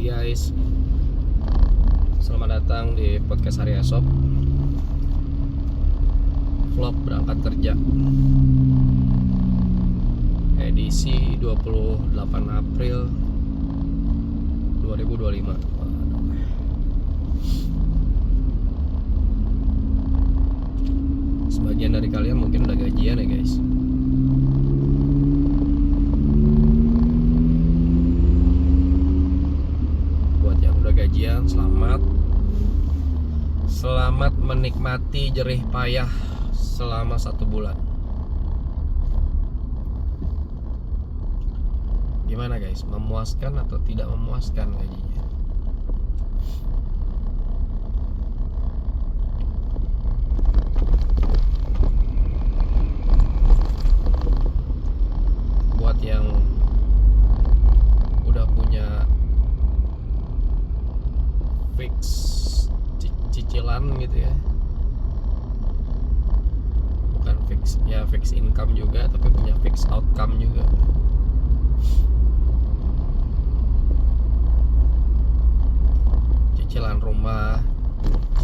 pagi guys. Selamat datang di podcast hari esok. Vlog berangkat kerja. Edisi 28 April 2025. Sebagian dari kalian mungkin udah gajian ya guys. Buat yang udah gajian, selamat menikmati jerih payah selama 1 bulan. Gimana guys, memuaskan atau tidak memuaskan gajinya? Buat yang udah punya fix cicilan gitu ya, bukan fix income juga, tapi punya fix outcome juga. Cicilan rumah,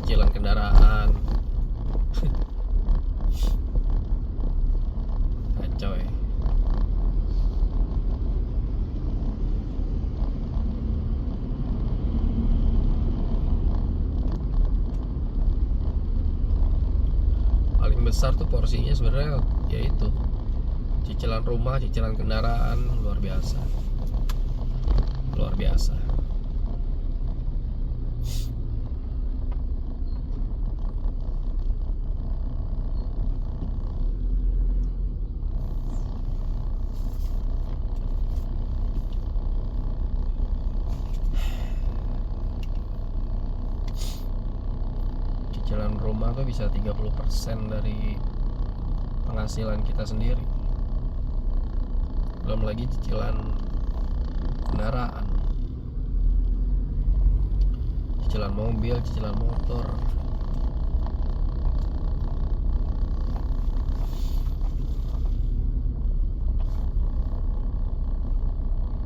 cicilan kendaraan. Kacau ya. Paling besar tuh porsinya sebenarnya yaitu cicilan rumah, cicilan kendaraan. Luar biasa. Cicilan rumah tuh bisa 30% dari penghasilan kita sendiri. Belum lagi cicilan kendaraan, cicilan mobil, cicilan motor.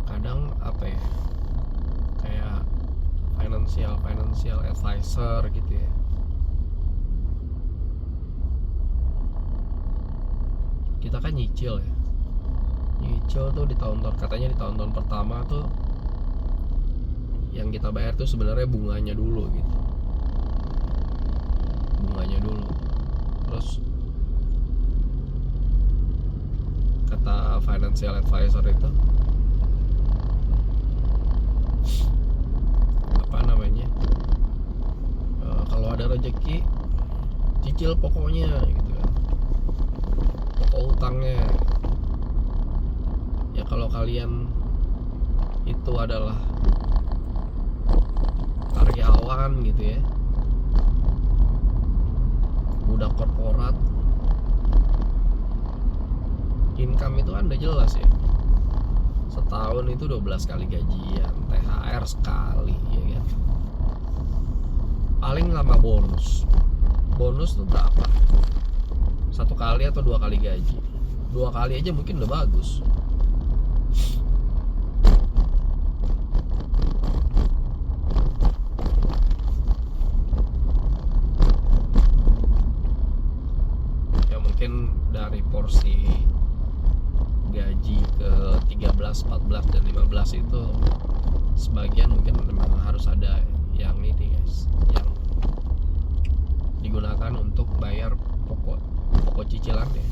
Kadang apa ya, kayak financial advisor gitu ya. Kita kan nyicil tuh di katanya di tahun pertama tuh yang kita bayar tuh sebenarnya bunganya dulu gitu, terus kata financial advisor itu apa namanya, kalau ada rezeki cicil pokoknya gitu kan, pokok utangnya. Ya kalau kalian itu adalah karyawan gitu ya, budak korporat, income itu kan udah jelas ya, setahun itu 12 kali gajian, THR sekali ya kan. Paling lama bonus tuh berapa, 1 kali atau 2 kali gaji. 2 kali aja mungkin udah bagus. Ya mungkin dari porsi gaji ke 13, 14, dan 15 itu sebagian mungkin memang harus ada yang ini guys, yang digunakan untuk bayar pokok cicilan ya,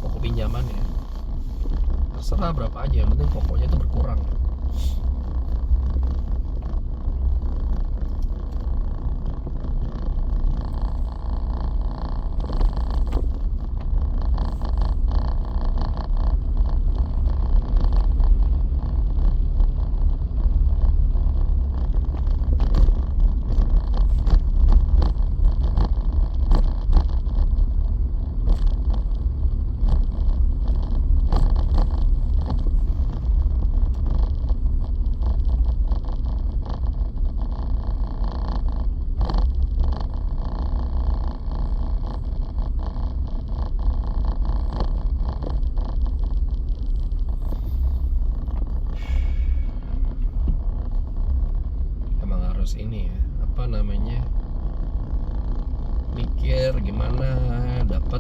pokok pinjaman ya. Terserah berapa aja, yang penting pokoknya itu berkurang. harus ini ya, apa namanya, mikir gimana dapat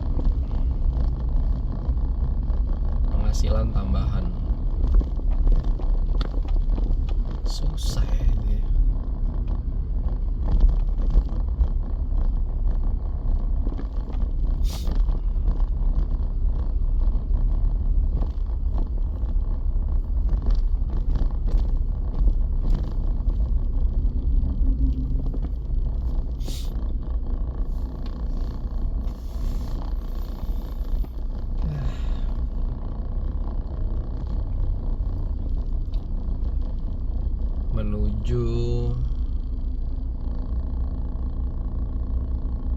penghasilan tambahan. Susah ya ini. Menuju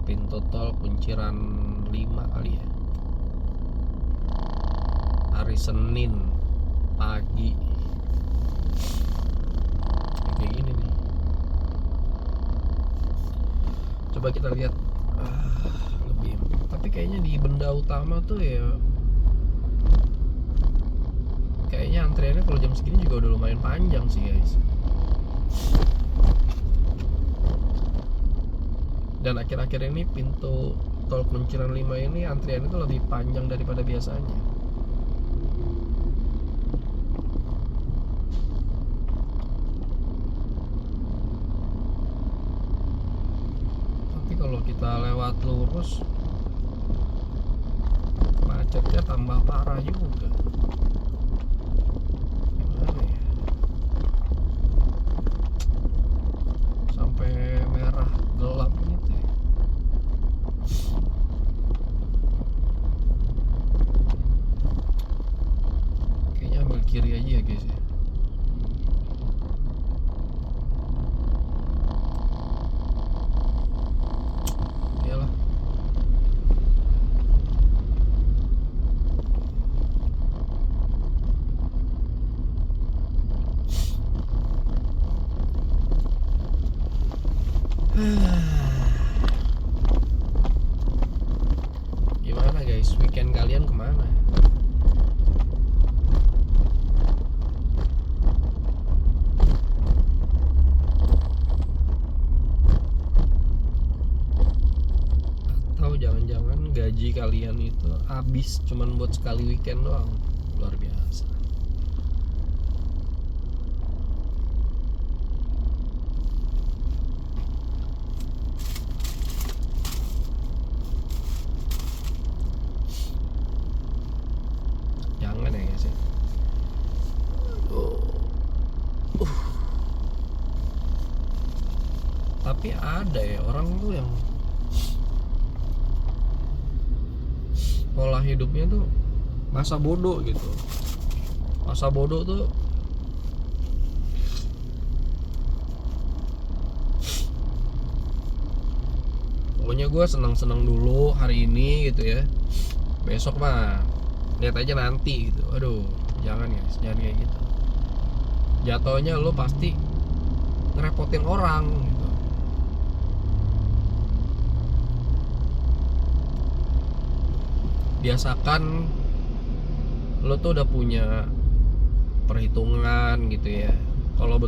pintu tol Kunciran 5 kali ya, hari Senin pagi kayak gini nih. Coba kita lihat lebih, tapi kayaknya di benda utama tuh ya kayaknya antriannya kalau jam segini juga udah lumayan panjang sih guys. Dan akhir-akhir ini pintu tol Kunciran 5 ini antriannya itu lebih panjang daripada biasanya. Tapi kalau kita lewat lurus macetnya tambah parah juga. Gimana ya? Sampai merah gelap gitu ya. Kayaknya ambil kiri aja ya guys ya. Iyalah. Gimana guys, weekend kalian kemana? Atau jangan-jangan gaji kalian itu habis cuman buat sekali weekend doang? Luar biasa. Jangan ya guys ya. Tapi ada ya orang tuh yang pola hidupnya tuh masa bodoh gitu. Masa bodoh tuh pokoknya gue senang-senang dulu hari ini gitu ya, besok mah lihat aja nanti gitu. Aduh, jangan guys, jangan kayak gitu. Jatuhnya lo pasti ngerepotin orang gitu. Biasakan lo tuh udah punya perhitungan gitu ya. Kalau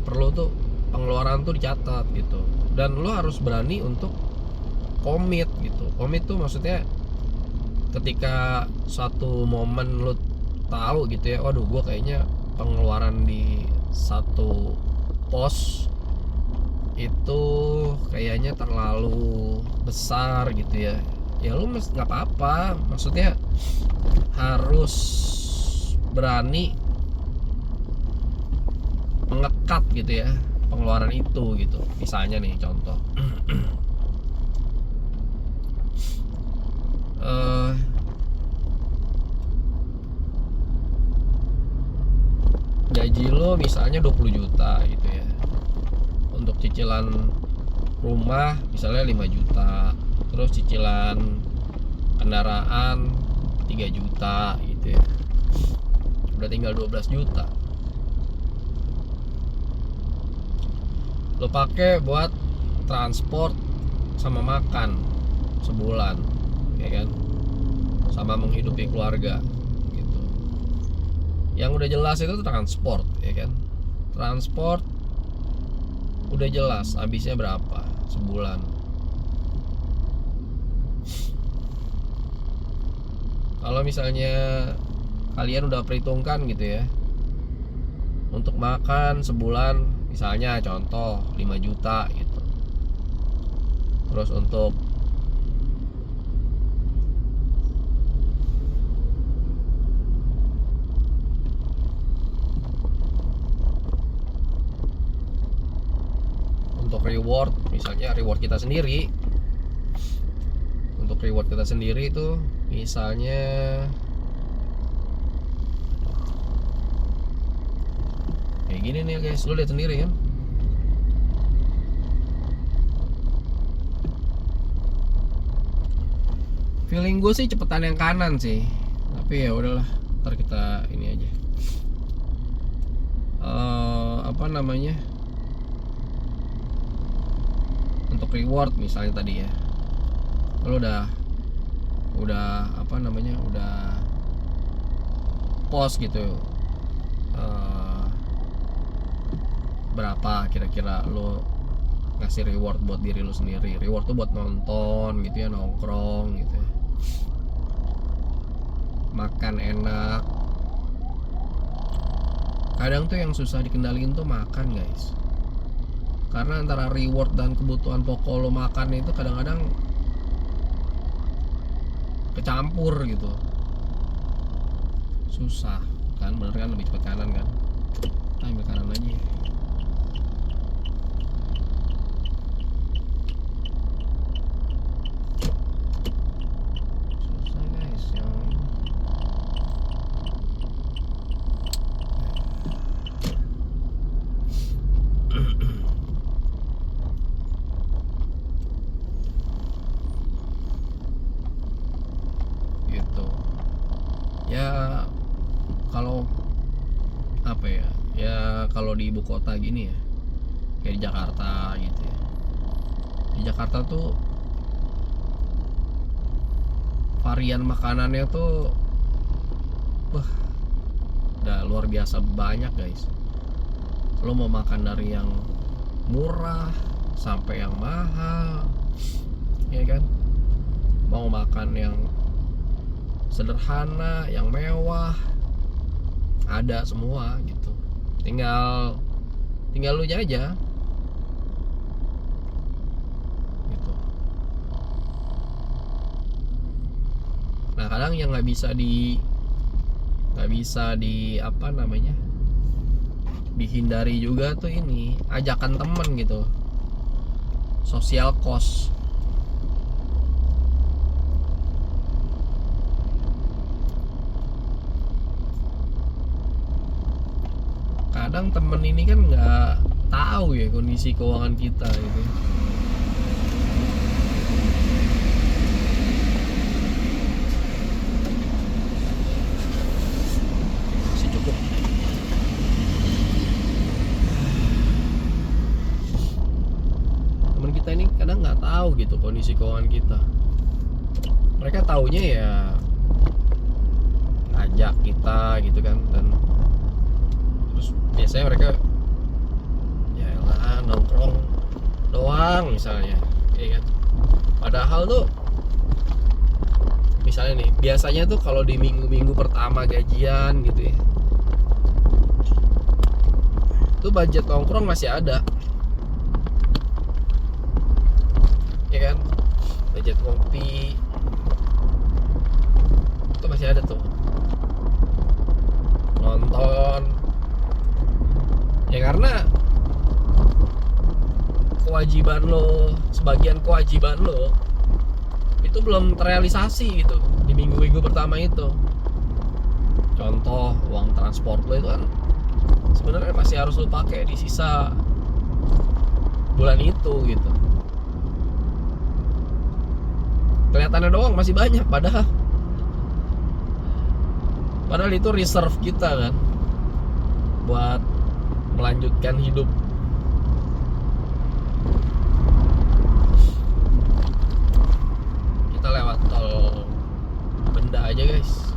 perlu tuh pengeluaran tuh dicatat gitu. Dan lo harus berani untuk komit gitu. Komit tuh maksudnya ketika satu momen lo tahu gitu ya, waduh gue kayaknya pengeluaran di satu pos itu kayaknya terlalu besar gitu ya. Ya lu nggak apa-apa, maksudnya harus berani mengekat gitu ya pengeluaran itu gitu. Misalnya nih contoh gaji lo misalnya 20 juta gitu ya, untuk cicilan rumah misalnya 5 juta, terus cicilan kendaraan 3 juta gitu ya, udah tinggal 12 juta lo pakai buat transport sama makan sebulan ya kan, sama menghidupi keluarga gitu. Yang udah jelas itu transport ya kan, transport udah jelas habisnya berapa sebulan. Kalau misalnya kalian udah perhitungkan gitu ya, untuk makan sebulan misalnya contoh 5 juta gitu. Terus untuk reward, misalnya reward kita sendiri. Untuk reward kita sendiri itu misalnya kayak gini nih guys, lu lihat sendiri kan. Feeling gue sih cepetan yang kanan sih, tapi ya udahlah, ntar kita ini aja. Apa namanya? Untuk reward misalnya tadi ya, lo udah apa namanya, udah post gitu, berapa kira-kira lo ngasih reward buat diri lo sendiri. Reward tuh buat nonton gitu ya, nongkrong gitu ya, makan enak. Kadang tuh yang susah dikendaliin tuh makan guys, karena antara reward dan kebutuhan pokok lo makan itu kadang-kadang kecampur gitu, susah kan. Bener kan, lebih cepat kanan kan, kita ambil kanan aja. Susah guys yang gitu ya. Kalau apa ya, ya kalau di ibu kota gini ya, kayak di Jakarta gitu ya, di Jakarta tuh varian makanannya tuh udah luar biasa banyak guys. Lo mau makan dari yang murah sampai yang mahal ya kan, mau makan yang sederhana, yang mewah, ada semua gitu. Tinggal lu aja gitu. Nah kadang yang nggak bisa di apa namanya, dihindari juga tuh ini ajakan temen gitu, social cost. Kadang temen ini kan nggak tahu ya kondisi keuangan kita gitu. Masih cukup. Temen kita ini kadang nggak tahu gitu kondisi keuangan kita. Mereka taunya ya ngajak kita gitu kan, dan terus biasanya mereka ya lah nongkrong doang misalnya, ya kan. Padahal tuh misalnya nih, biasanya tuh kalau di minggu-minggu pertama gajian gitu ya, tuh budget nongkrong masih ada, ya kan. Budget kopi itu masih ada tuh, nonton ya, karena kewajiban lo, sebagian kewajiban lo itu belum terrealisasi gitu di minggu-minggu pertama itu. Contoh uang transport lo itu kan sebenarnya masih harus lo pakai di sisa bulan itu gitu. Kelihatannya doang masih banyak, padahal itu reserve kita kan buat melanjutkan hidup. Kita lewat tol Benda aja guys,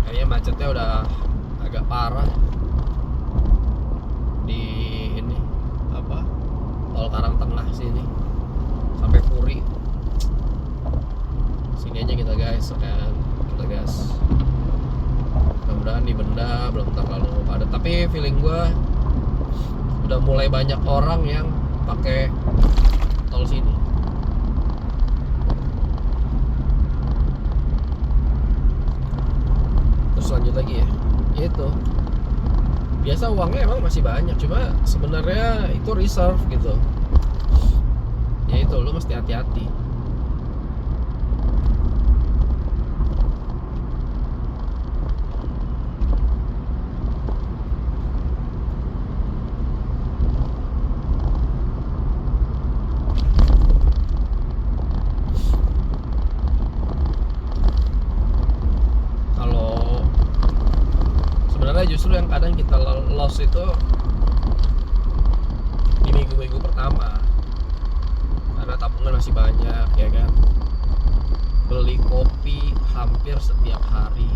kayaknya macetnya udah agak parah di ini apa, sini sampai Puri. Sini aja kita guys, dan kita gas. Mudah-mudahan di Benda belum terlalu padat, tapi feeling gue udah mulai banyak orang yang pakai tol sini. Terus lanjut lagi ya, itu biasa uangnya emang masih banyak, cuma sebenarnya itu reserve gitu. Ya itu, lu mesti hati-hati. Justru yang kadang kita loss itu di minggu-minggu pertama, karena tabungan masih banyak ya kan. Beli kopi hampir setiap hari.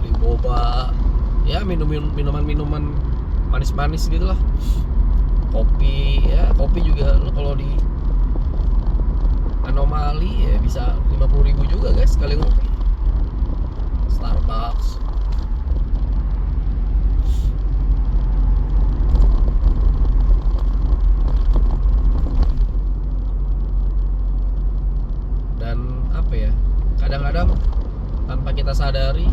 Beli boba, ya minuman manis-manis gitu lah. Kopi, ya kopi juga lo kalau di Anomali ya bisa 50.000 juga guys sekali ngopi. Starbucks. Dan apa ya, kadang-kadang tanpa kita sadari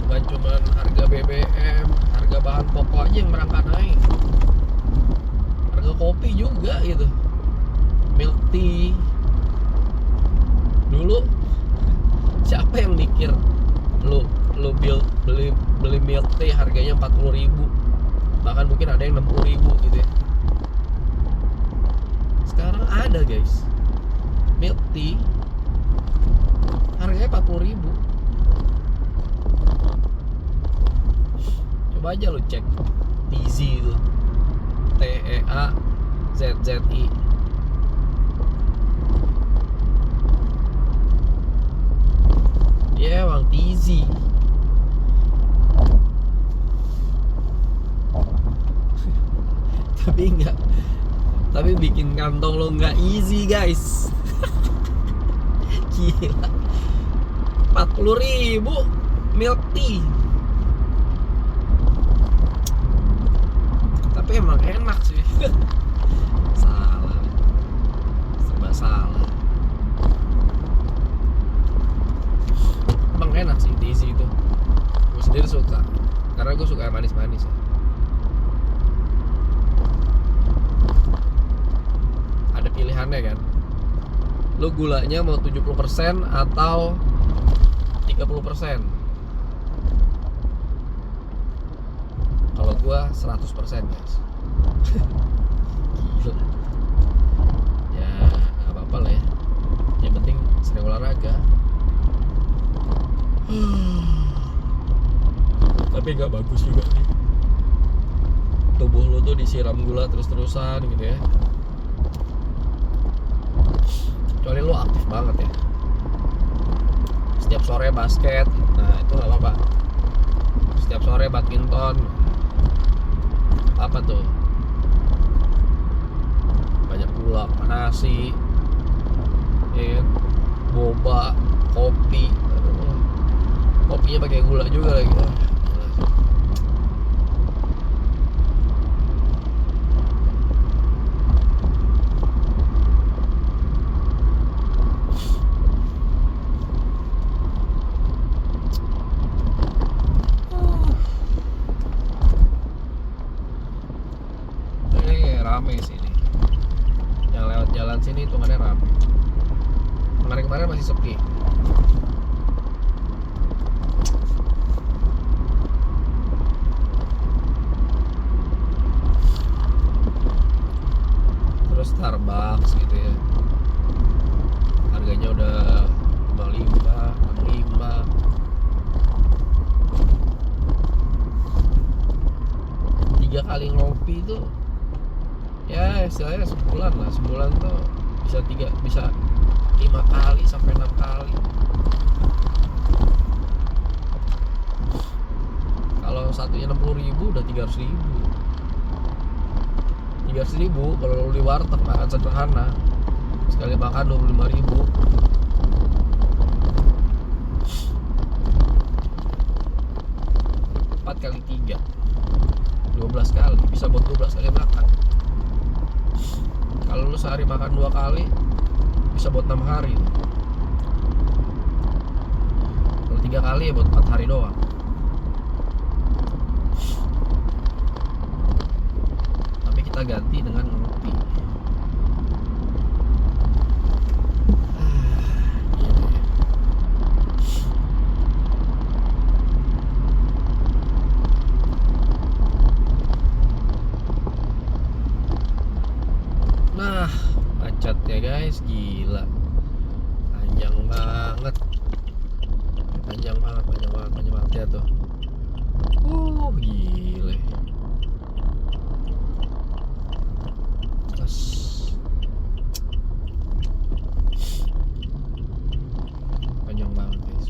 bukan cuma harga BBM, harga bahan pokok aja yang merangkak naik, harga kopi juga gitu, milk tea. Dulu siapa yang mikir lu beli milk tea harganya 40.000, bahkan mungkin ada yang 60.000 gitu ya. Sekarang ada guys, milk tea harganya 40.000. Coba aja lu cek Tizi itu, TEAZZI. Ya emang Tizi. Tapi bikin kantong lo nggak easy guys. Gila, 40.000 milk tea. Tapi emang enak sih. Salah, serba salah. Emang enak sih Tizi itu. Gue sendiri suka, karena gue suka yang manis-manis ya. Ada pilihannya kan, lu gulanya mau 70% atau 30%. Kalau gua 100% guys. Gila. Ya gak apa-apa lah ya, yang penting sering olahraga. Tapi gak bagus juga nih, tubuh lu tuh disiram gula terus-terusan gitu ya. Kecuali lu aktif banget ya, setiap sore basket, nah itu gak apa-apa. Setiap sore badminton, apa tuh, banyak gula, nasi, ya, boba, kopi. Kopinya pakai gula juga lagi. Rame sini, yang lewat jalan sini hitungannya rame. Kemarin masih sepi. Terus Starbucks gitu ya, harganya udah 55, 65, 3 kali ngopi itu ya istilahnya sebulan tuh bisa 5 kali sampai 6 kali. Kalau satunya 60.000 udah 300.000 kalau di warteg makan sederhana sekali makan 25.000. 4 kali 3 12 kali, bisa buat 12 kali makan. Kalau lu sehari makan 2 kali bisa buat 6 hari. Kalau 3 kali ya buat 4 hari doang. Tapi kita ganti dengan ngopi. Nah, macetnya guys, gila. Panjang banget ya tuh. Gile. Terus panjang banget guys.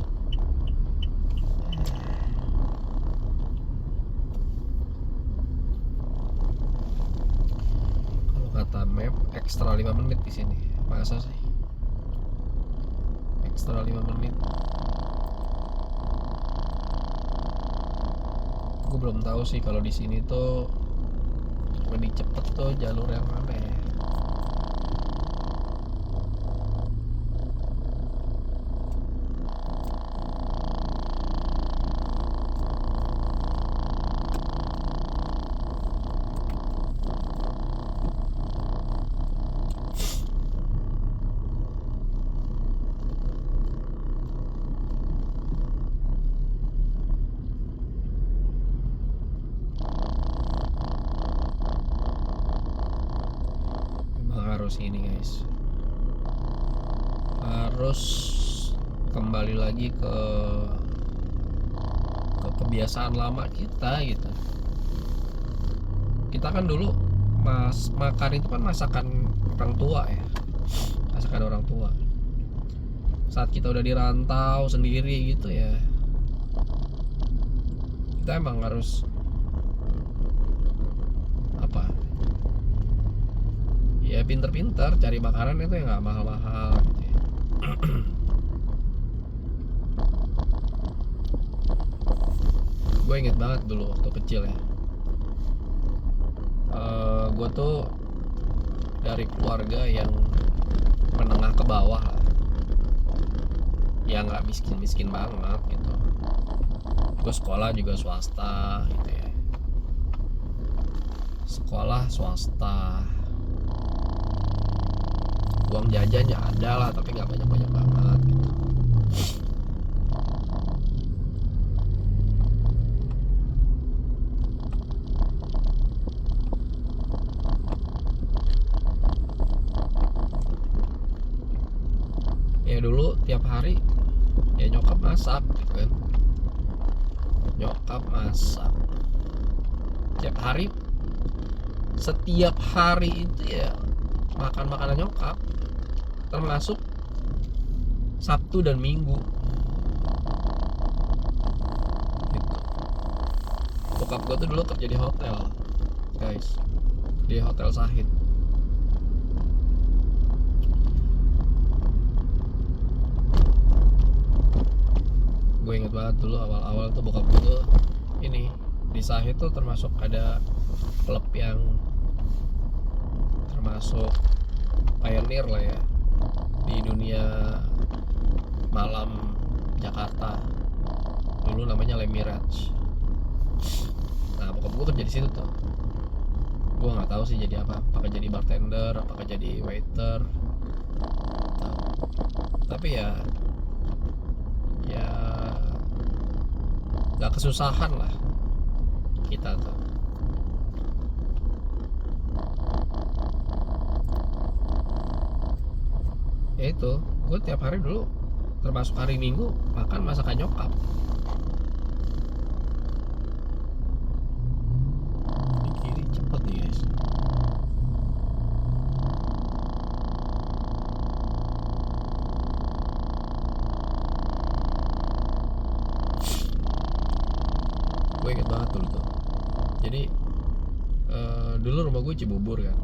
Kalau kata map ekstra 5 menit di sini. Masa sih? Ekstra 5 menit. Gue belum tahu sih kalau di sini tuh lebih cepet tuh jalur yang mana ya. Ini guys harus kembali lagi ke kebiasaan lama kita gitu. Kita kan dulu makan itu kan masakan orang tua ya, masakan orang tua. Saat kita udah dirantau sendiri gitu ya, kita emang harus ya pinter-pinter cari makanan itu yang nggak mahal-mahal gitu ya. Gue inget banget dulu waktu kecil ya, gue tuh dari keluarga yang menengah ke bawah lah, ya nggak miskin banget gitu. Gue sekolah juga swasta gitu ya, sekolah swasta. Uang jajannya ada lah, tapi nggak banyak banget gitu. Ya dulu tiap hari ya nyokap masak gitu kan, nyokap masak tiap hari, setiap hari itu ya makan makanan nyokap, termasuk Sabtu dan Minggu gitu. Bokap gue tuh dulu kerja di hotel guys, di Hotel Sahid. Gue inget banget dulu awal-awal tuh bokap gue tuh ini di Sahid tuh termasuk ada klub yang termasuk pioneer lah ya di dunia malam Jakarta. Dulu namanya Le Mirage. Nah bokap gue kerja di situ tuh. Gue nggak tahu sih jadi apa, apakah jadi bartender, apakah jadi waiter. Nah, tapi ya nggak kesusahan lah kita tuh. Ya itu, gue tiap hari dulu termasuk hari Minggu makan masakan nyokap. dapet nih guys. Gue inget banget dulu tuh. Jadi dulu rumah gue Cibubur kan.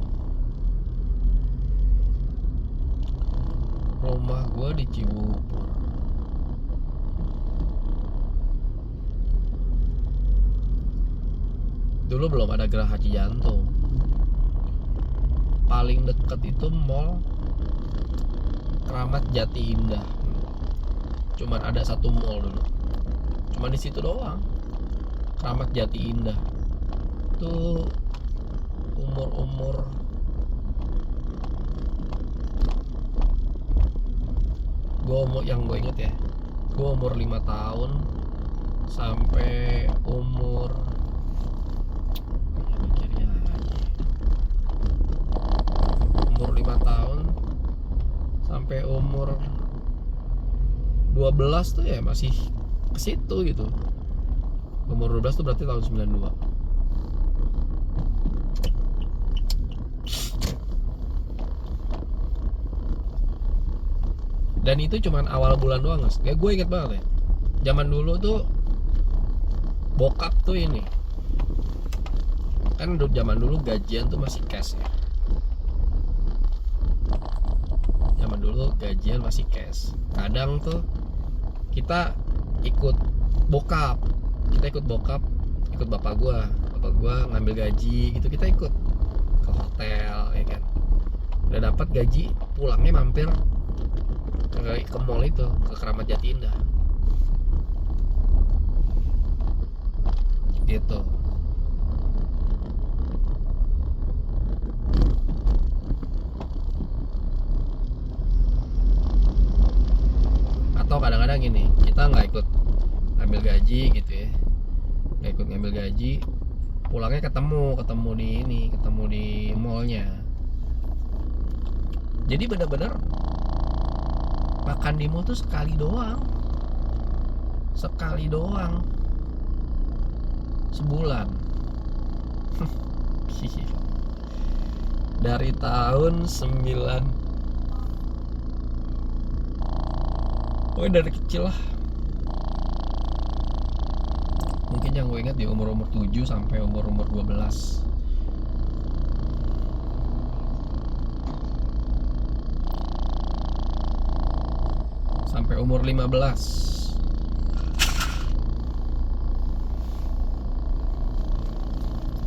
Rumah gue di Cibubur. Dulu belum ada Geraha Cijantung. Paling deket itu mall Keramat Jati Indah. Cuman ada satu mall dulu. Cuman di situ doang. Keramat Jati Indah. Tuh umur yang gue inget ya, gue umur 5 tahun sampai umur mikirnya umur 5 tahun sampai umur 12 tuh ya masih ke situ gitu. Umur 12 tuh berarti tahun 92. Dan itu cuman awal bulan doang guys. Ya gue inget banget ya. Zaman dulu tuh bokap tuh ini. Kan zaman dulu gajian tuh masih cash ya. Zaman dulu gajian masih cash. Kadang tuh kita ikut bokap. Ikut bapak gue. Bapak gue ngambil gaji gitu, kita ikut ke hotel ya kan. Udah dapat gaji, pulangnya mampir ke mall itu, ke Keramat Jati Indah gitu. Atau kadang-kadang gini, kita nggak ikut ngambil gaji gitu ya, nggak ikut ngambil gaji, pulangnya ketemu di mallnya. Jadi bener-bener makan di mall tuh sekali doang sebulan. Dari tahun 9, dari kecil lah. Mungkin yang gue ingat di umur 7 sampai umur 12. Sampai umur 15.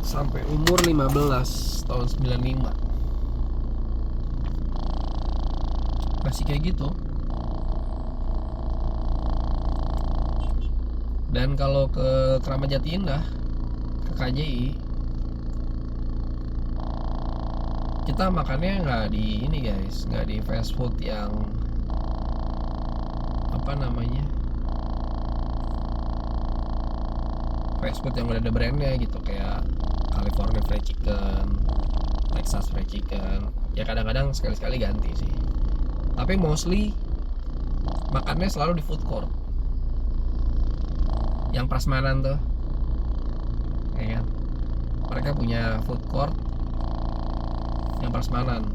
Sampai umur 15 tahun 95. Masih kayak gitu. Dan kalau ke Keramat Jati Indah, ke KJI, kita makannya nggak di ini guys, nggak di fast food yang fast food yang udah ada brandnya gitu, kayak California Fried Chicken, Texas Fried Chicken. Ya kadang-kadang sekali-sekali ganti sih, tapi mostly makannya selalu di food court yang prasmanan tuh ya kan. Mereka punya food court yang prasmanan,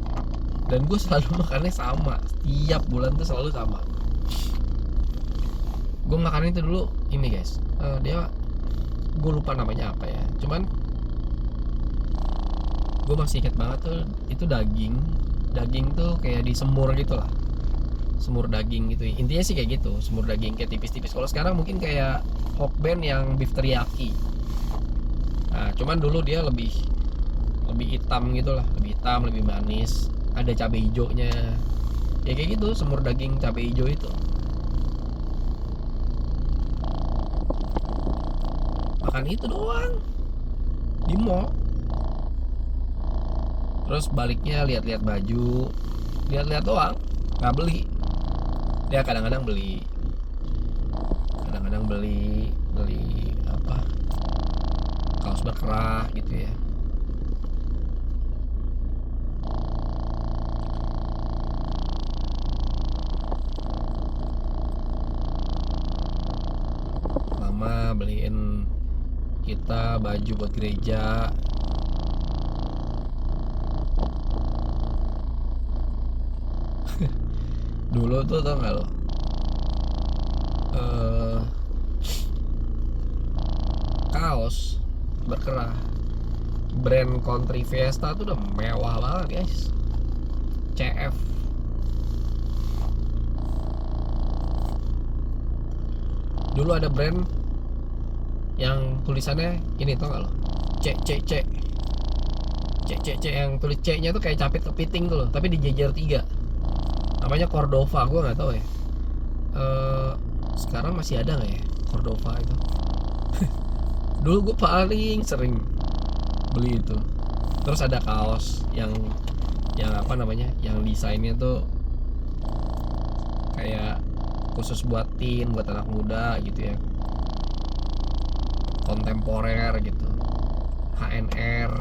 dan gue selalu makannya sama, setiap bulan tuh selalu sama. Gue makan itu dulu ini guys, gue lupa namanya apa ya, cuman gue masih inget banget tuh, itu daging tuh kayak disemur gitu lah, semur daging gitu, intinya sih kayak gitu, semur daging kayak tipis-tipis. Kalau sekarang mungkin kayak Hokben yang beef teriyaki. Nah cuman dulu dia lebih hitam gitu lah, lebih hitam, lebih manis, ada cabai hijaunya ya kayak gitu, semur daging cabai hijau itu. Makan itu doang di mall, terus baliknya lihat-lihat baju, lihat-lihat doang, nggak beli. Dia kadang-kadang beli apa, kaos berkerah gitu ya. Mama beliin kita baju buat gereja, Dulu tuh tau gak lo, eh, kaos berkerah brand Country Fiesta tuh udah mewah banget guys. CF. Dulu ada brand yang tulisannya ini tau gak lo, C C C C C C, yang tulis C nya tuh kayak capit kepiting tuh loh, tapi dijejer 3. Namanya Cordova, gue nggak tahu ya. Sekarang masih ada nggak ya Cordova itu? Dulu gue paling sering beli itu. Terus ada kaos yang apa namanya, yang desainnya tuh kayak khusus buat teen, buat anak muda gitu ya, kontemporer gitu, HNR,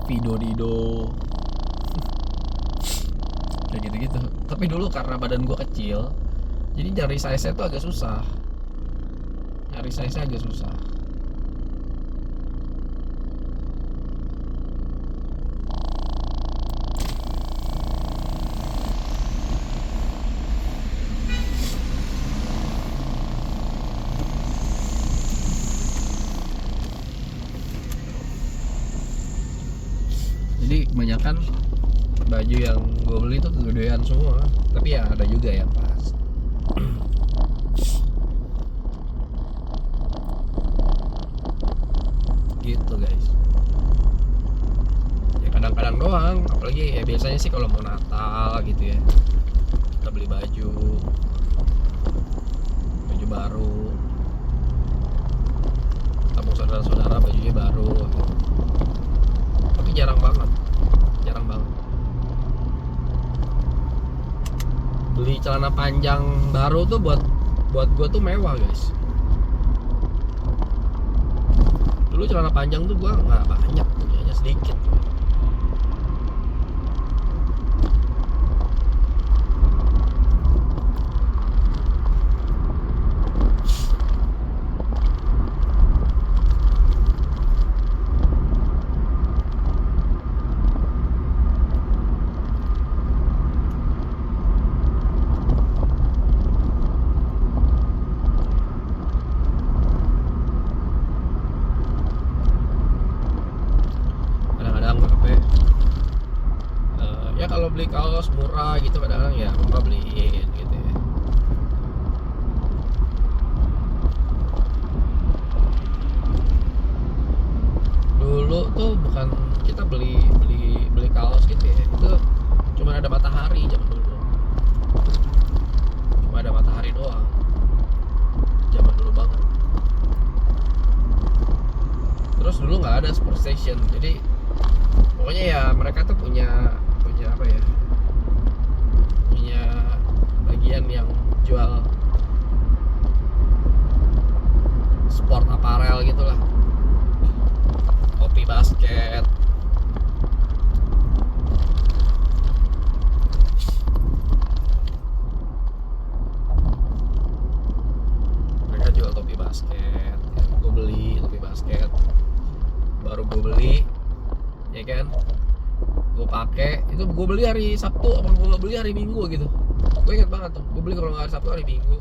Vido Dido, kayak gitu-gitu. Tapi dulu karena badan gue kecil, jadi nyari size-nya tuh agak susah. Jadi kebanyakan baju yang gue beli tuh kegedean semua. Tapi ya ada juga yang pas. Gitu guys. Ya kadang-kadang doang. Apalagi ya biasanya sih kalau mau Natal gitu ya, kita beli baju baru. Ketemu saudara-saudara bajunya baru gitu. Tapi jarang banget beli celana panjang baru tuh buat gue tuh mewah guys. Dulu celana panjang tuh gue nggak banyak, punyanya sedikit. Ya kalau beli kaos murah gitu kadang ya murah beliin gitu ya. Dulu tuh bukan kita beli kaos gitu ya, itu cuma ada Matahari zaman dulu. Cuma ada Matahari doang. Zaman dulu banget. Terus dulu nggak ada Sport Station, jadi pokoknya ya mereka tuh punya apa ya, punya bagian yang jual sport apparel gitulah, kopi basket. Mereka jual topi basket, gue beli topi basket, baru gue beli ya kan, gue pakai itu, gue beli hari Sabtu apa gue beli hari Minggu gitu. Gue inget banget tuh, gue beli kalau nggak hari Sabtu hari Minggu,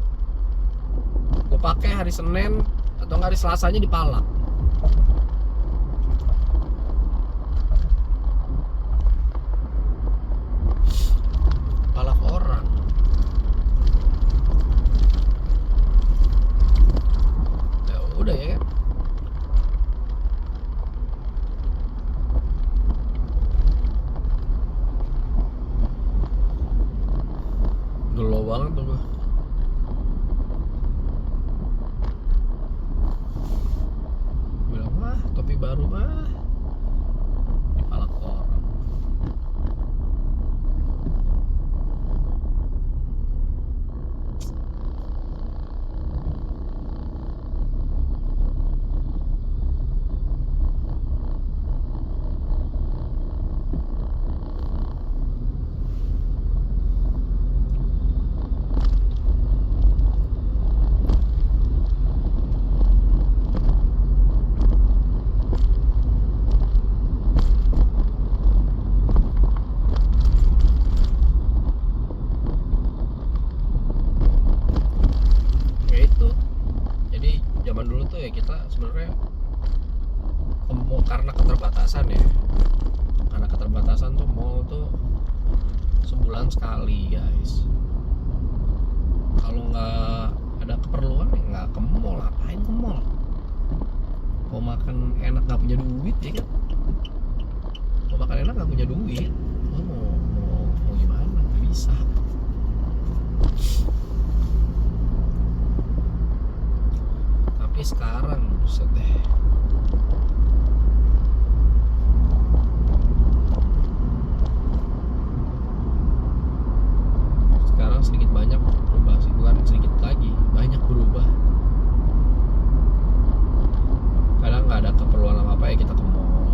gue pakai hari Senin atau nggak hari Selasanya dipalak. Palak orang. Ya udah ya kan. Gelo banget tuh gue. ya kita sebenarnya karena keterbatasan ya, karena keterbatasan tuh mall tuh sebulan sekali guys. Kalau nggak ada keperluan ya nggak ke mall. Ngapain ke mall? Mau makan enak nggak punya duit ya kan? Mau makan enak nggak punya duit, lo mau gimana? Nggak bisa. Tapi sekarang buset deh, sekarang sedikit banyak berubah sih, bukan sedikit lagi, banyak berubah. Kadang nggak ada keperluan apa ya kita ke mall.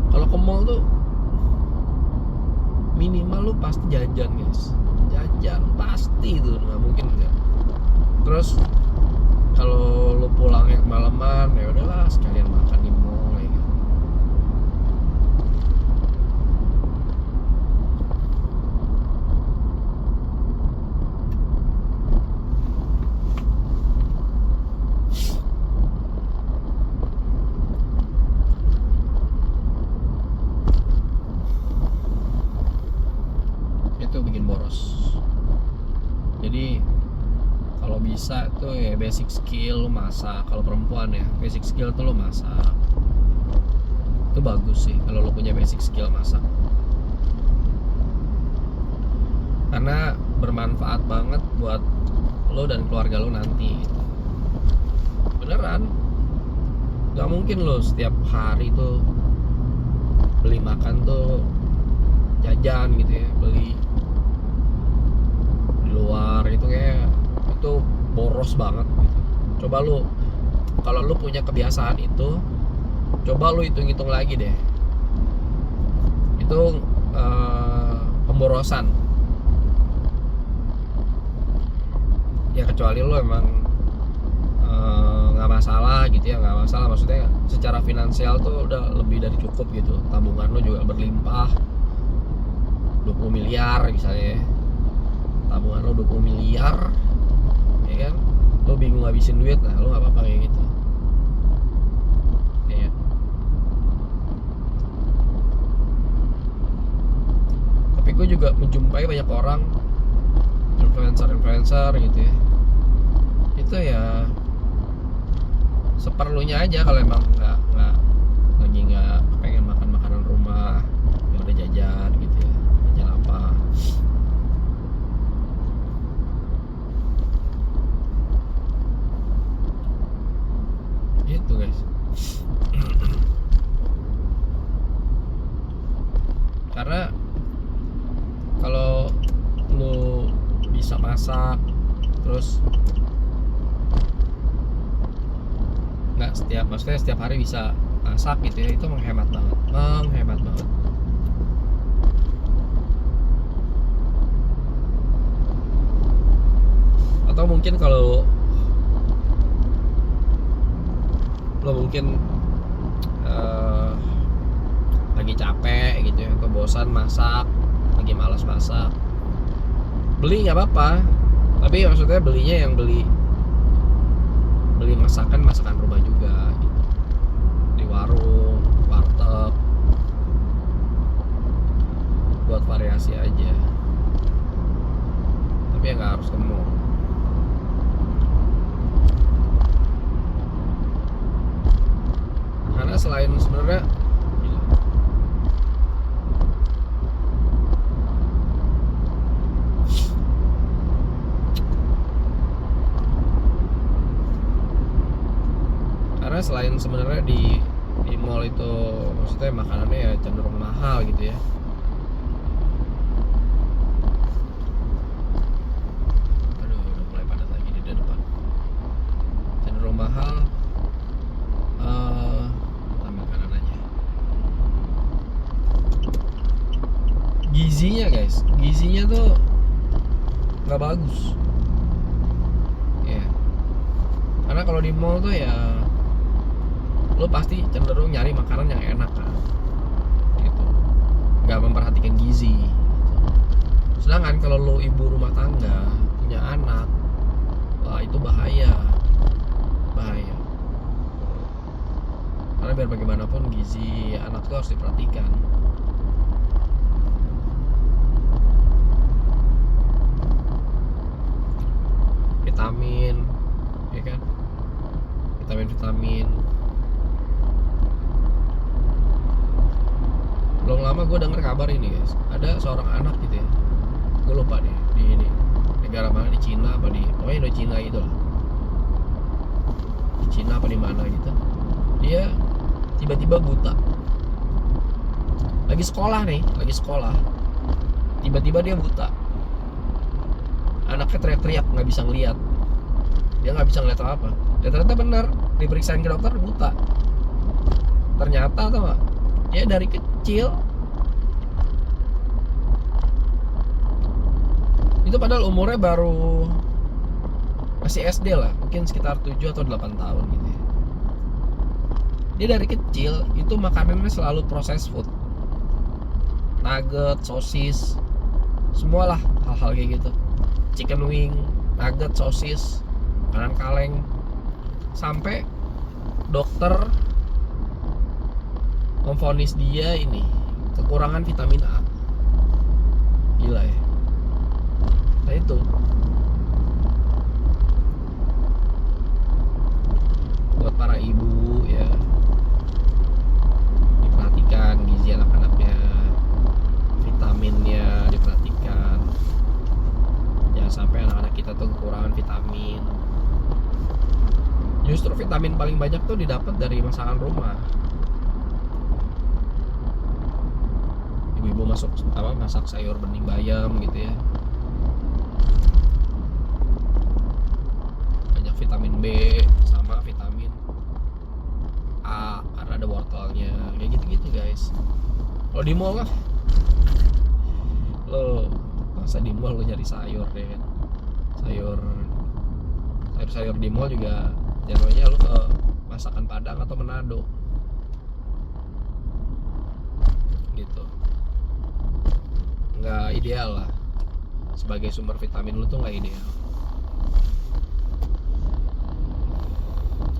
Kalau ke mall tuh minimal lu pasti jajan guys, jajan pasti itu nggak mungkin enggak. Terus kalau lu pulangnya kemalaman ya udahlah sekalian makan di mall ya kan. Itu bikin boros. Jadi kalau bisa tuh ya basic skill lu masak. Kalau perempuan ya basic skill tuh lu masak. Itu bagus sih kalau lu punya basic skill masak. Karena bermanfaat banget buat lo dan keluarga lo nanti. Beneran. Gak mungkin lo setiap hari tuh beli makan tuh jajan gitu ya, beli di luar itu kayak itu boros banget gitu. Coba lu kalau lu punya kebiasaan itu, coba lu hitung-hitung lagi deh. Itu pemborosan. Ya kecuali lu emang nggak masalah gitu ya, nggak masalah, maksudnya secara finansial tuh udah lebih dari cukup gitu, tabungan lu juga berlimpah 20 miliar misalnya ya. Tabungan lo 20 miliar ya kan, lo bingung ngabisin duit, nah lo nggak apa-apa kayak gitu ya. Tapi gue juga menjumpai banyak orang influencer gitu ya, itu ya seperlunya aja. Kalau emang nggak lagi nggak pengen makan makanan rumah ya udah jajan gitu ya, jajan apa. Gitu guys. Karena kalau lu bisa masak terus maksudnya setiap hari bisa masak gitu ya, itu menghemat banget. Atau mungkin kalau lo mungkin lagi capek gitu ya, atau bosan masak, lagi malas masak, beli nggak apa-apa, tapi maksudnya belinya yang beli masakan rumah juga gitu, di warung, warteg, buat variasi aja, tapi ya nggak harus ke mall. Karena selain sebenarnya sebenarnya di mall itu maksudnya makanannya ya cenderung mahal gitu ya. Aduh, udah mulai padat lagi di depan. Cenderung mahal. Tambah kanan aja. Gizinya tuh nggak bagus. Ya. Karena kalau di mall tuh ya lo pasti cenderung nyari makanan yang enak kan, gitu, nggak memperhatikan gizi. Sedangkan kalau lo ibu rumah tangga punya anak, wah itu bahaya. biar bagaimanapun gizi anak tuh harus diperhatikan. Vitamin, ya kan? Vitamin. Belum lama gue denger kabar ini guys, ada seorang anak gitu ya, gue lupa deh di ini negara mana, di Cina apa di, pokoknya di Cina gitu lah, di Cina apa di mana gitu. Dia tiba-tiba buta, lagi sekolah, tiba-tiba dia buta. Anaknya teriak-teriak nggak bisa ngeliat, dia nggak bisa ngeliat apa. Dan ternyata benar, diperiksain ke dokter buta. Ternyata tau gak, dia dari kecil itu, padahal umurnya baru masih SD lah, mungkin sekitar 7 atau 8 tahun gitu ya. Dia dari kecil itu makanannya selalu processed food, nugget, sosis, semualah hal-hal kayak gitu, chicken wing, nugget, sosis, makanan kaleng. Sampai dokter memvonis dia ini kekurangan vitamin A. Gila ya. Nah itu buat para ibu ya, diperhatikan gizi anak-anaknya, vitaminnya diperhatikan. Jangan sampai anak-anak kita tuh kekurangan vitamin. Justru vitamin paling banyak tuh didapat dari masakan rumah. Ibu-ibu masak sayur bening bayam gitu ya, banyak vitamin B sama vitamin A karena ada wortelnya, kayak gitu-gitu guys. Kalau di mall lah, lo masa di mall lo nyari sayur deh kan, sayur di mall juga jadinya lo ke masakan Padang atau Manado gitu. Nggak ideal lah, sebagai sumber vitamin lu tuh nggak ideal.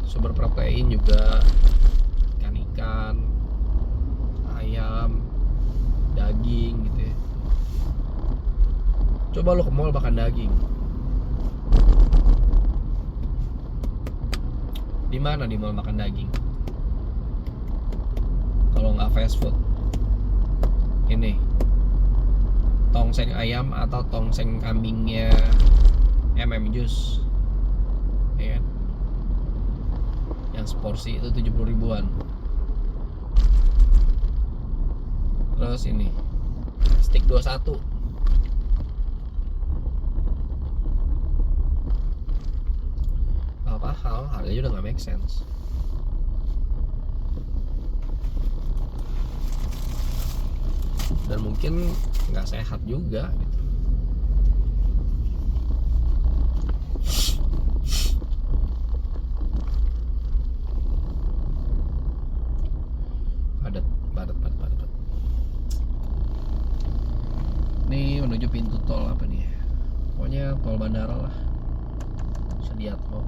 Sumber protein juga ikan, ayam, daging gitu ya. Coba lu ke mall makan daging, di mana di mall makan daging kalau nggak fast food? Ini tongseng ayam atau tongseng kambingnya Juice ya kan? Yang seporsi itu 70 ribuan. Terus ini stick 21 apa hal harganya udah nggak make sense. Dan mungkin nggak sehat juga gitu. Padat. Ini menuju pintu tol apa nih? Pokoknya tol bandara lah, Sediatmo.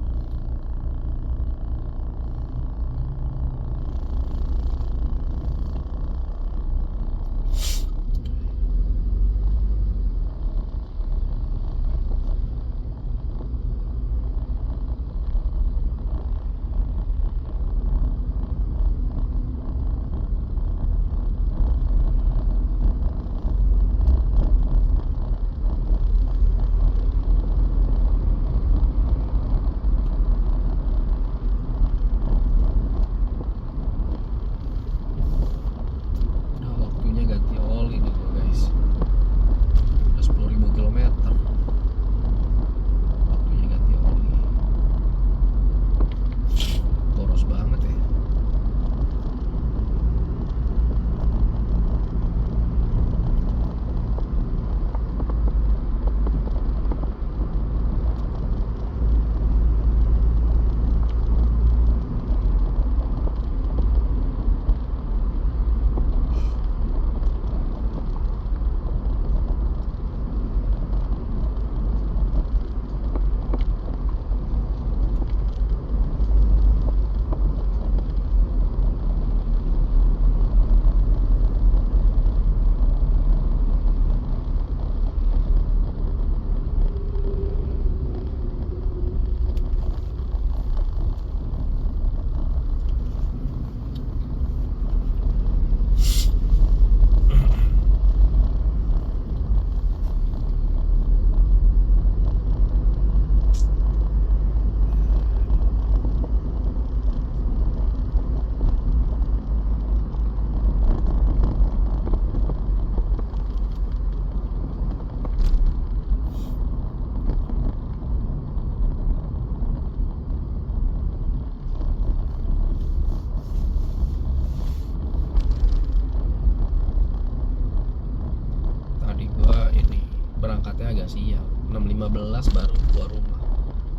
11 baru keluar rumah.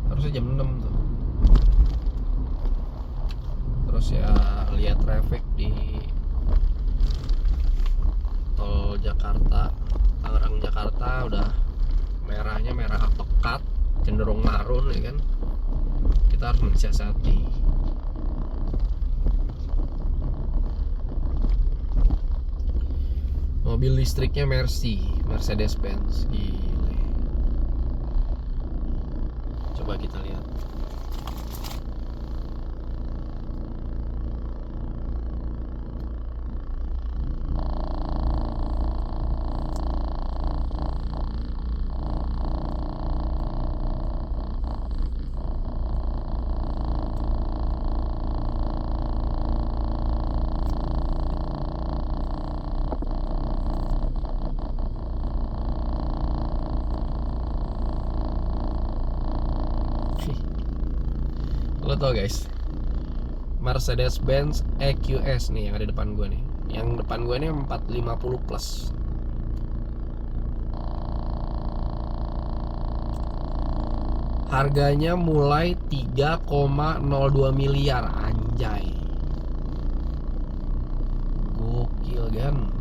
Harusnya jam 6 tuh. Terus ya lihat traffic di tol Jakarta, Tangerang Jakarta udah merahnya merah pekat, cenderung marun ya kan. Kita harus mensiasati. Mobil listriknya Mercedes-Benz, gile. Coba kita lihat. Lo tau guys, Mercedes-Benz EQS nih yang ada depan gue nih. Yang depan gue ini 450 plus. Harganya mulai 3,02 miliar, anjay. Gokil kan?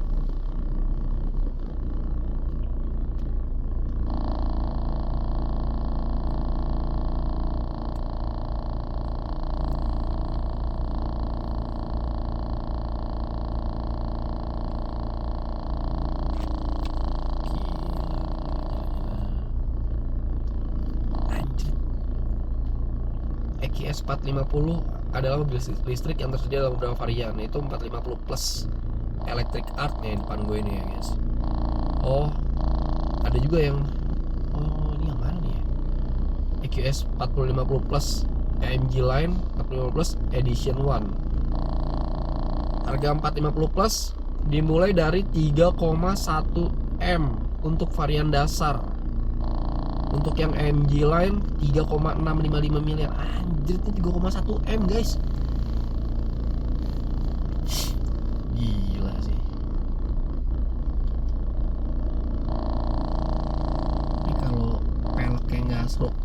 EQS 450 adalah mobil listrik yang tersedia dalam beberapa varian, yaitu 450 plus Electric Art nih depan gue ini ya guys. Oh, ada juga yang ini yang mana nih ya? EQS 450 plus AMG Line 450 plus Edition 1. Harga 450 plus dimulai dari 3,1 M untuk varian dasar. Untuk yang AMG Line 3,655 miliar. Anjir, itu 3,1 M guys. Gila sih. Ini kalau peleknya nggak stroke,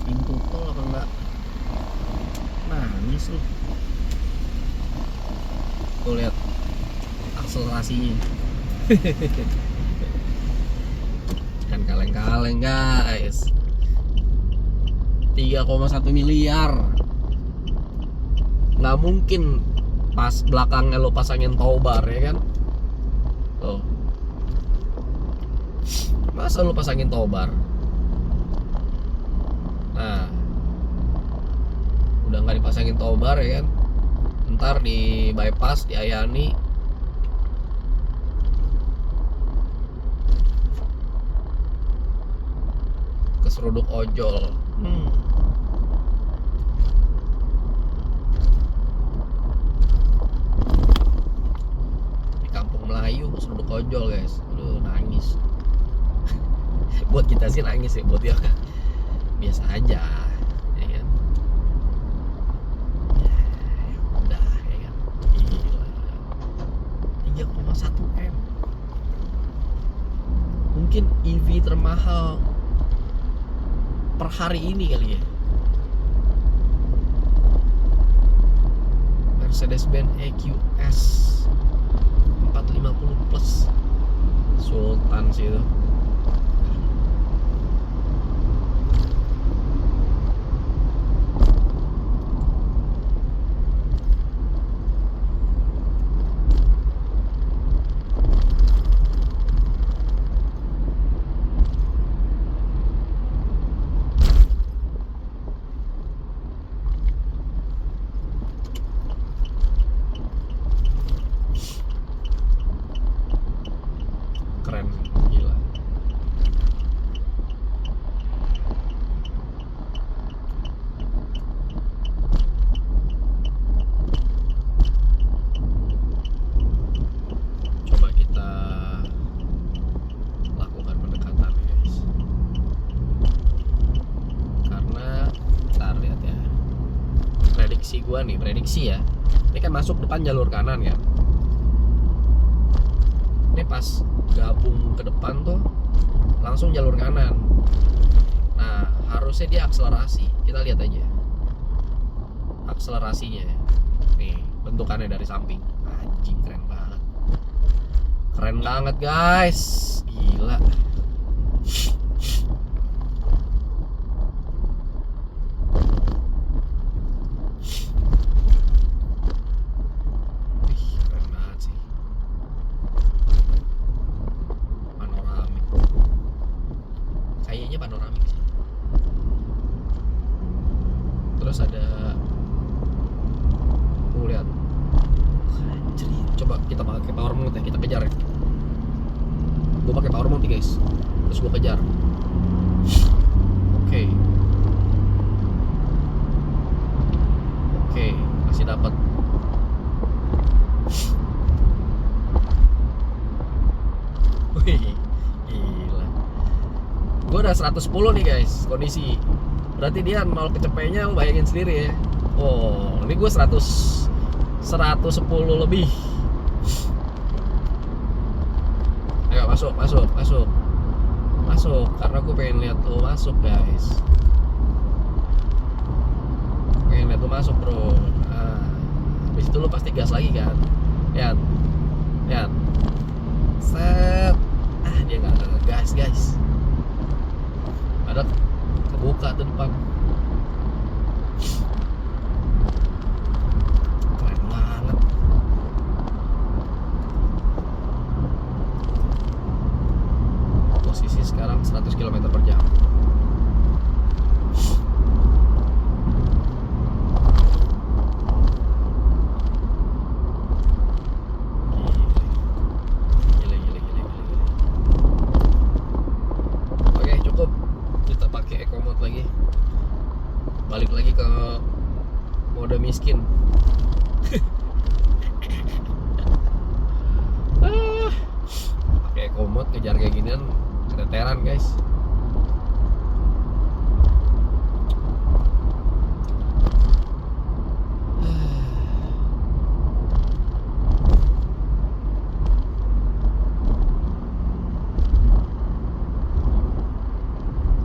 pintu tol apa enggak nangis loh. Tuh lihat akselerasinya. Kan kaleng-kaleng guys. 3,1 miliar. Nggak mungkin pas belakangnya lo pasangin tow bar ya kan. Tuh, masa lo pasangin tow bar? Nah, udah nggak dipasangin tow bar ya kan, ntar di bypass, di Ayani, keseruduk ojol. Di kampung Melayu keseruduk ojol guys. Aduh, nangis. Buat kita sih nangis ya, buat dia biasa aja ya kan. Udah ya kan. Gila. 3,1 M. Mungkin EV termahal per hari ini kali ya. Mercedes-Benz EQS 450 plus Sultan sih itu. Keren, gila. Coba kita lakukan pendekatan guys. Karena ntar lihat ya, prediksi ya. Ini kan masuk depan jalur kanan ya. Ini pas gabung ke depan tuh langsung jalur kanan. Nah, harusnya dia akselerasi. Kita lihat aja akselerasinya. Nih, bentukannya dari samping. Anjing, keren banget. Keren banget, guys. Gila. Keren banget sih. Panoramik. Kayaknya panoramik sih. Terus ada lihat. Coba kita pakai power mode ya, kita kejar ya. Gue pakai power mode nih, guys. Terus gue kejar. Oke. Oke, masih dapat. Wih, gila. Gue udah 110 nih, guys, kondisi. Berarti dia 0 kecepenya, bayangin sendiri ya. Oh, ini gue 110 lebih. Ayo masuk, karena gue pengen lihat lo masuk, guys. Pengen lihat lo masuk, bro. Nah, habis itu lo pasti gas lagi kan. Lihat, set. Dia nggak ngegas, guys. Ada kebuka tuh depan. Keren banget. Posisi sekarang 100 km/jam. Oke, cukup. Kita pakai eco mode lagi. Balik lagi ke mode miskin. Pakai eco mode kejar kayak ginian keteteran, guys.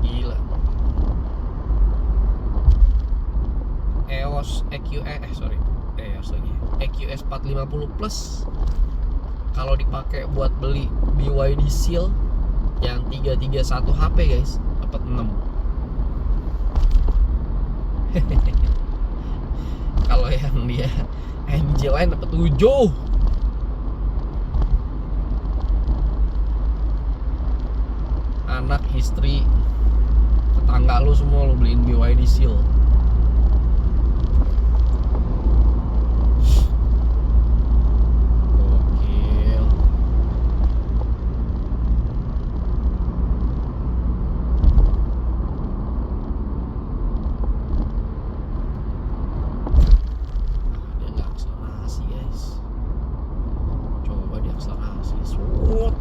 Gila. EQS 450 Plus kalau dipakai buat beli BYD Seal yang 331 HP, guys, dapat 6. Kalau yang dia MG lain dapat 7. Anak, istri, tetangga lu semua lu beliin BYD Seal.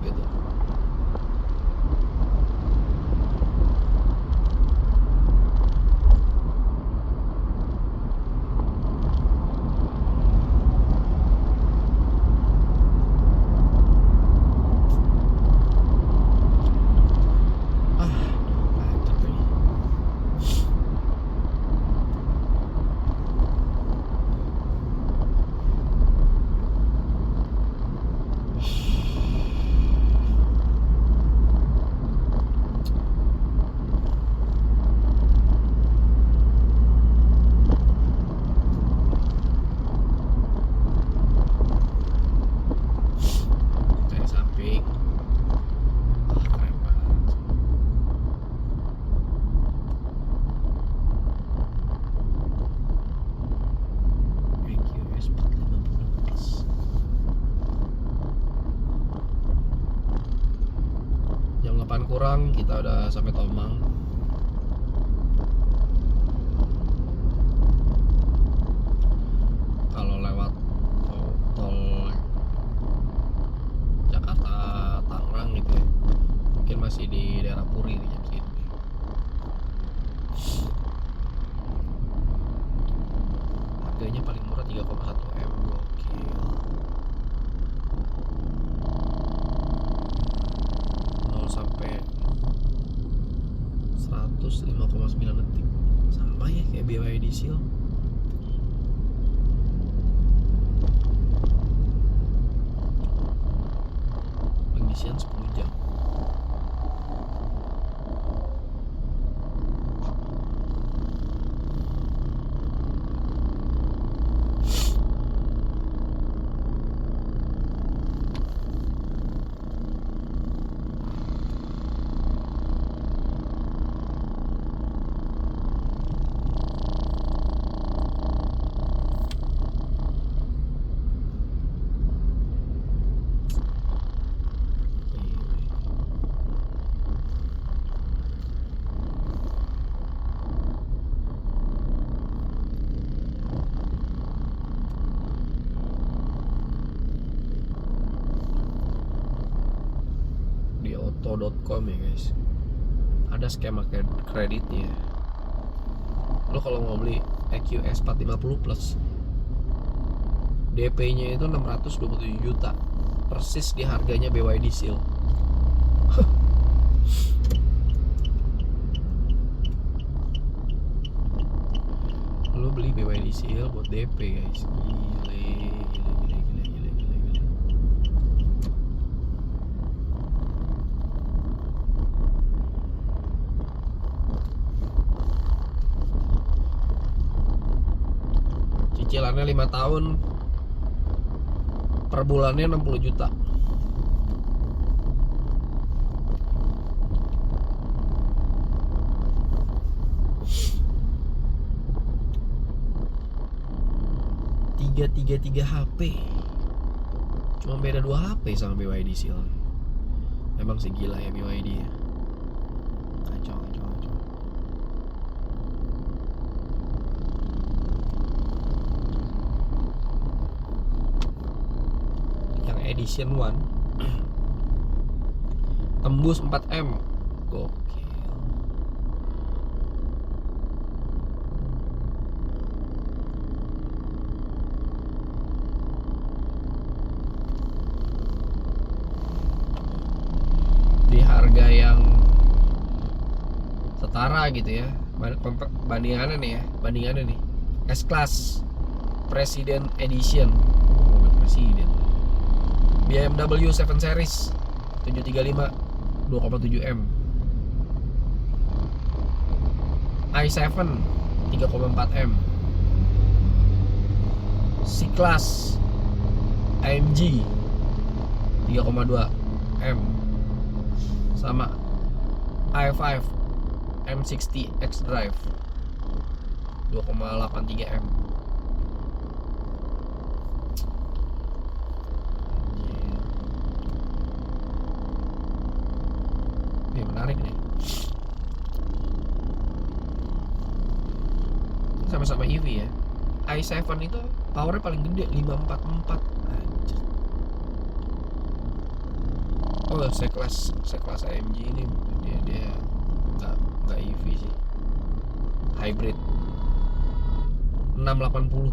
Gitu. Kurang kita udah sampai Tomang. Kalau lewat tol Jakarta Tangerang gitu ya, mungkin masih di daerah Puri di jam segini. Harganya paling murah 3,1 M. Gokil. 5,9 detik. Sama ya kayak BYD Seal. Pengisian 10 jam. Di auto.com ya guys, ada skema kreditnya. Lo kalau mau beli EQS 450 Plus, DP-nya itu 627 juta, persis di harganya BYD Seal. Lo beli BYD Seal buat DP guys, gile. Cicilannya 5 tahun, per bulannya 60 juta. Tiga HP, cuma beda 2 HP sama BYD Seal. Emang sih gila ya BYD ya, kacau. Yang Edition 1 tembus 4M, gokil. Di harga yang setara gitu ya, bandingannya nih S-Class Presiden Edition, Presiden, BMW 7 Series 735 2,7M, i7 3,4M, C-Class AMG 3,2M, sama i5 M60 xDrive 2,83M. Ini menarik nih. Sama-sama EV ya. i7 itu powernya paling gede 544. Anjir. Oh, C-Class AMG ini dia nggak EV sih, hybrid 680.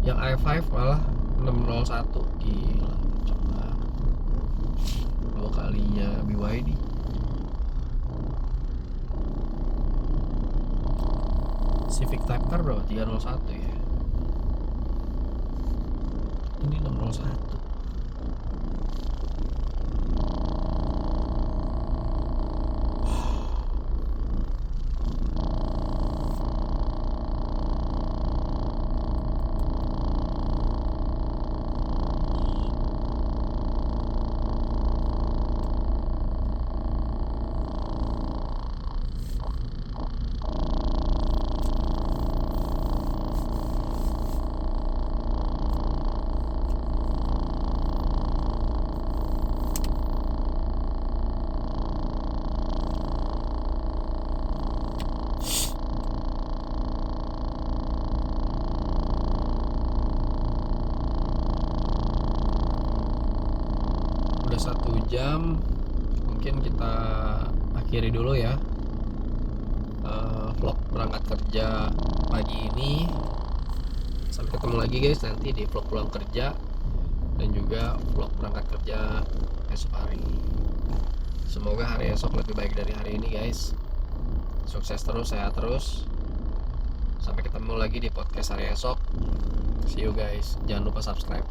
Yang i5 malah 601. Gila, coba 2 kalinya BYD. Civic Type R berapa? 301 ya. Ini 601. Udah 1 jam, mungkin kita akhiri dulu ya vlog berangkat kerja pagi ini. Sampai ketemu lagi guys nanti di vlog pulang kerja dan juga vlog berangkat kerja esok hari. Semoga hari esok lebih baik dari hari ini guys. Sukses terus, sehat terus. Sampai ketemu lagi di podcast hari esok. See you guys. Jangan lupa subscribe.